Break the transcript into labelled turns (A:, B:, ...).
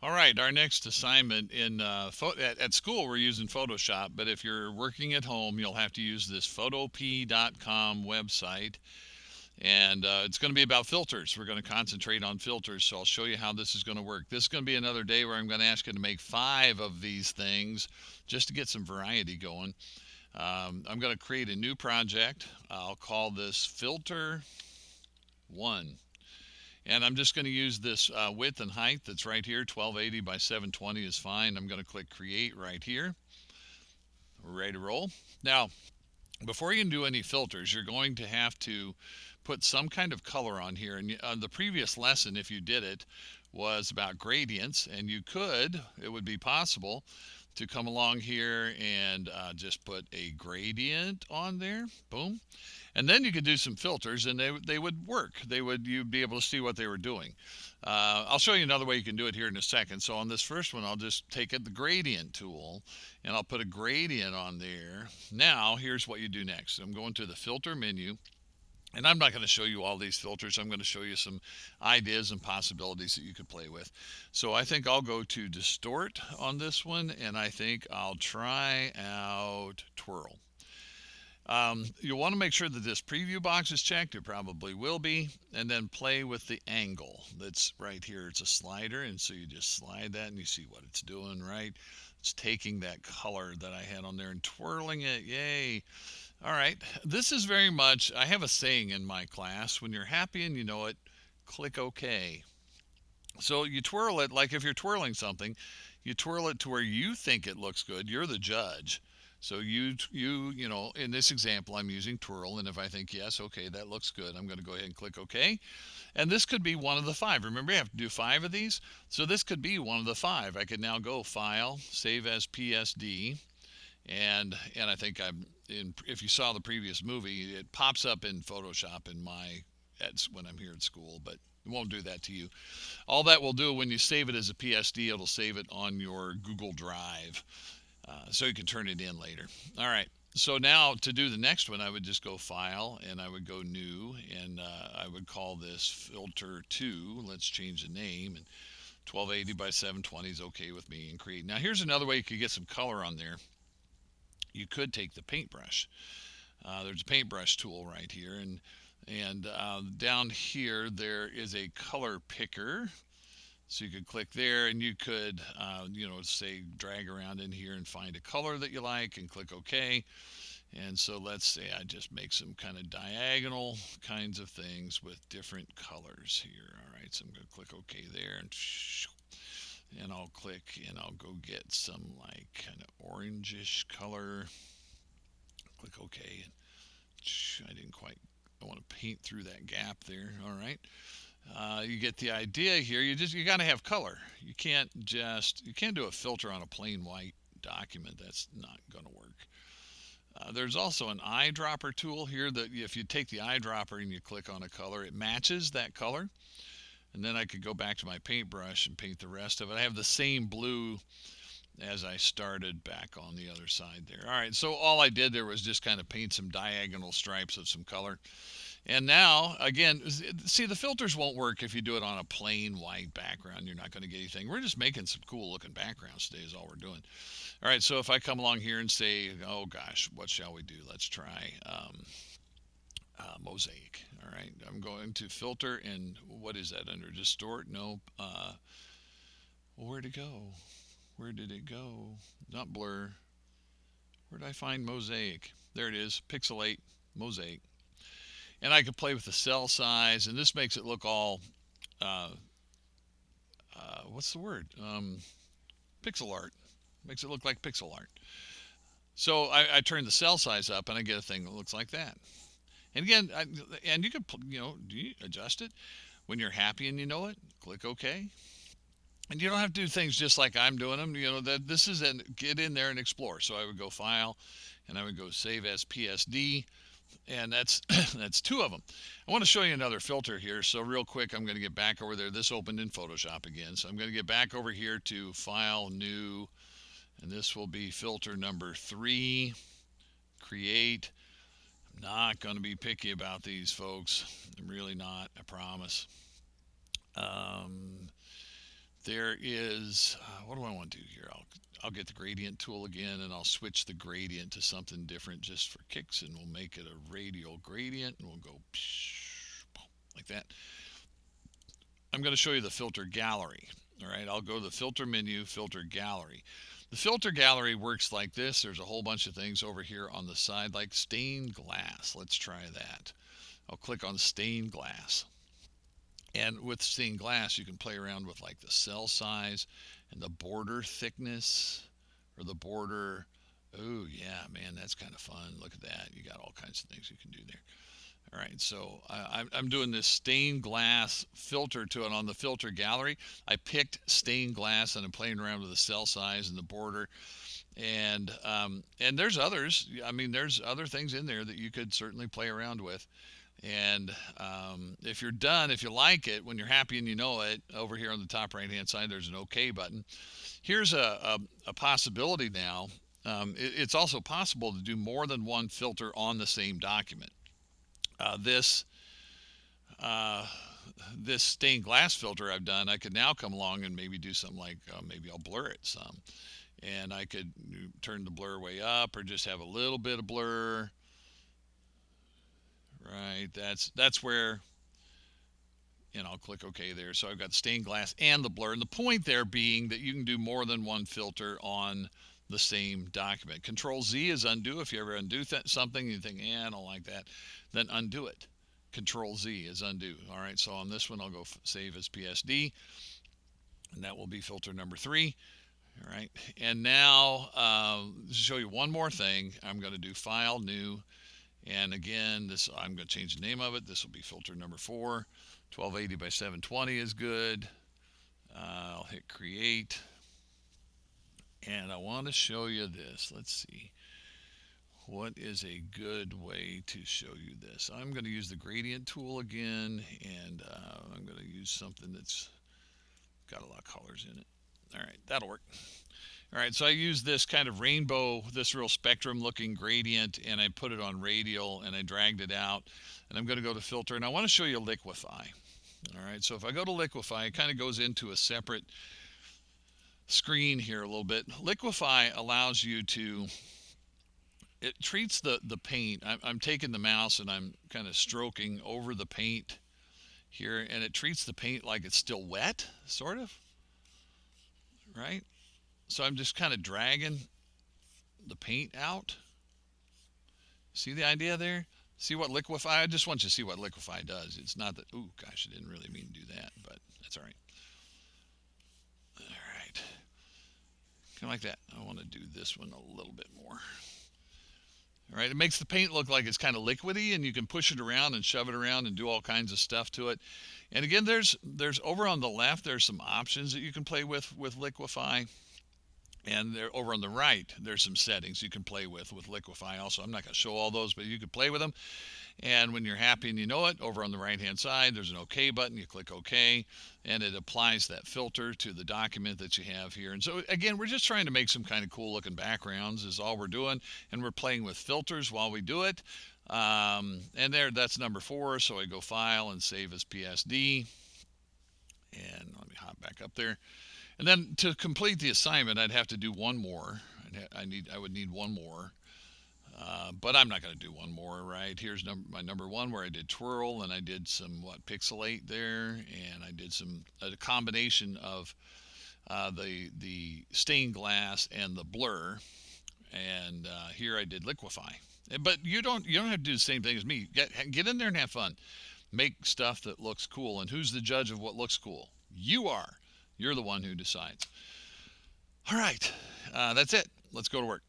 A: All right, our next assignment at school we're using Photoshop, but if you're working at home, you'll have to use this photop.com website, and it's going to be about filters. We're going to concentrate on filters, so I'll show you how this is going to work. This is going to be another day where I'm going to ask you to make 5 of these things just to get some variety going. I'm going to create a new project. I'll call this Filter 1. And I'm just going to use this width and height that's right here. 1280 by 720 is fine. I'm going to click create right here. We're ready to roll. Now, before you can do any filters, you're going to have to put some kind of color on here. And on the previous lesson, if you did it, was about gradients. And it would be possible to come along here and just put a gradient on there. Boom. And then you could do some filters, and they would work. You'd be able to see what they were doing. I'll show you another way you can do it here in a second. So on this first one, I'll just take the gradient tool, and I'll put a gradient on there. Now here's what you do next. I'm going to the filter menu, and I'm not going to show you all these filters. I'm going to show you some ideas and possibilities that you could play with. So I think I'll go to distort on this one, and I think I'll try out twirl. You'll want to make sure that this preview box is checked. It probably will be. And then play with the angle that's right here. It's a slider, and so you just slide that and you see what it's doing, right? It's taking that color that I had on there and twirling it. Yay. All right. This is very much, I have a saying in my class: when you're happy and you know it, click OK. So you twirl it like if you're twirling something, you twirl it to where you think it looks good. You're the judge. So in this example, I'm using twirl, and if I think yes, okay, that looks good, I'm going to go ahead and click OK. And this could be one of the 5. Remember, you have to do 5 of these. So this could be one of the 5. I could now go File, Save as PSD, and I think if you saw the previous movie, it pops up in Photoshop when I'm here at school, but it won't do that to you. All that will do when you save it as a PSD, it'll save it on your Google Drive, so you can turn it in later. All right. So now to do the next one, I would just go File, and I would go New, and I would call this Filter 2. Let's change the name, and 1280 by 720 is okay with me, and create. Now here's another way you could get some color on there. You could take the paintbrush. There's a paintbrush tool right here, and down here there is a color picker. So you could click there, and you could, say drag around in here and find a color that you like and click OK. And so let's say I just make some kind of diagonal kinds of things with different colors here. All right, so I'm going to click OK there, and I'll click, and I'll go get some like kind of orangish color. Click OK. I didn't quite, I want to paint through that gap there. All right. You get the idea here. You got to have color. You can't do a filter on a plain white document. That's not going to work. There's also an eyedropper tool here that if you take the eyedropper and you click on a color, it matches that color. And then I could go back to my paintbrush and paint the rest of it. I have the same blue as I started back on the other side there. All right, so all I did there was just kind of paint some diagonal stripes of some color. And now, again, see, the filters won't work if you do it on a plain white background. You're not going to get anything. We're just making some cool looking backgrounds today is all we're doing. All right, so if I come along here and say, oh gosh, what shall we do? Let's try mosaic. All right, I'm going to filter, and what is that under? Distort? No. Where'd it go? Where did it go? Not blur. Where did I find mosaic? There it is, pixelate, mosaic. And I could play with the cell size, and this makes it look all, what's the word? Pixel art. Makes it look like pixel art. So I turn the cell size up, and I get a thing that looks like that. And again, and you could, do you adjust it when you're happy and you know it. Click OK. And you don't have to do things just like I'm doing them. This is get in there and explore. So I would go File, and I would go Save as PSD. And that's that's 2 of them. I want to show you another filter here. So real quick, I'm going to get back over there. This opened in Photoshop again. So I'm going to get back over here to File, New, and this will be filter number 3, Create. I'm not going to be picky about these, folks. I'm really not, I promise. there is, what do I want to do here? I'll get the gradient tool again, and I'll switch the gradient to something different just for kicks, and we'll make it a radial gradient, and we'll go like that. I'm going to show you the filter gallery. All right, I'll go to the filter menu, filter gallery. The filter gallery works like this. There's a whole bunch of things over here on the side, like stained glass. Let's try that. I'll click on stained glass. And with stained glass, you can play around with like the cell size and the border thickness, or the border. Oh yeah, man, that's kind of fun. Look at that. You got all kinds of things you can do there. All right, so I'm doing this stained glass filter to it on the filter gallery. I picked stained glass, and I'm playing around with the cell size and the border. And there's others. I mean, there's other things in there that you could certainly play around with. And if you're done, if you like it, when you're happy and you know it, over here on the top right hand side, there's an OK button. Here's a possibility now. It's also possible to do more than one filter on the same document. This stained glass filter I've done, I could now come along and maybe do something like, maybe I'll blur it some. And I could turn the blur way up, or just have a little bit of blur. Right, that's where, and I'll click OK there. So I've got stained glass and the blur. And the point there being that you can do more than one filter on the same document. Control Z is undo. If you ever undo something and you think, I don't like that, then undo it. Control Z is undo. All right, so on this one, I'll go save as PSD, and that will be filter number 3. All right, and now to show you one more thing, I'm going to do File, New, and again, I'm going to change the name of it. This will be filter number 4. 1280 by 720 is good. I'll hit Create, and I want to show you this. Let's see. What is a good way to show you this? I'm going to use the gradient tool again, and I'm going to use something that's got a lot of colors in it. All right, that'll work. All right, so I use this kind of rainbow, this real spectrum looking gradient, and I put it on radial, and I dragged it out, and I'm going to go to filter, and I want to show you Liquify. All right, so if I go to Liquify, it kind of goes into a separate screen here a little bit. Liquify allows you to, it treats the paint. I'm taking the mouse and I'm kind of stroking over the paint here, and it treats the paint like it's still wet, sort of, right? So I'm just kind of dragging the paint out. See the idea there? See what Liquify, I just want you to see what Liquify does. It's not that, oh gosh, I didn't really mean to do that, but that's all right. All right, kind of like that. I want to do this one a little bit more. All right, it makes the paint look like it's kind of liquidy, and you can push it around and shove it around and do all kinds of stuff to it. And again, there's over on the left, there's some options that you can play with Liquify. And there, over on the right, there's some settings you can play with Liquify also. I'm not going to show all those, but you can play with them. And when you're happy and you know it, over on the right-hand side, there's an OK button. You click OK, and it applies that filter to the document that you have here. And so, again, we're just trying to make some kind of cool-looking backgrounds is all we're doing. And we're playing with filters while we do it. And there, that's number 4. So I go File and Save as PSD. And let me hop back up there. And then to complete the assignment, I'd have to do one more. I would need one more, but I'm not going to do one more, right? Here's my number 1 where I did twirl, and I did some pixelate there, and I did a combination of the stained glass and the blur, and here I did Liquify. But you don't have to do the same thing as me. Get in there and have fun. Make stuff that looks cool. And who's the judge of what looks cool? You are. You're the one who decides. All right, that's it. Let's go to work.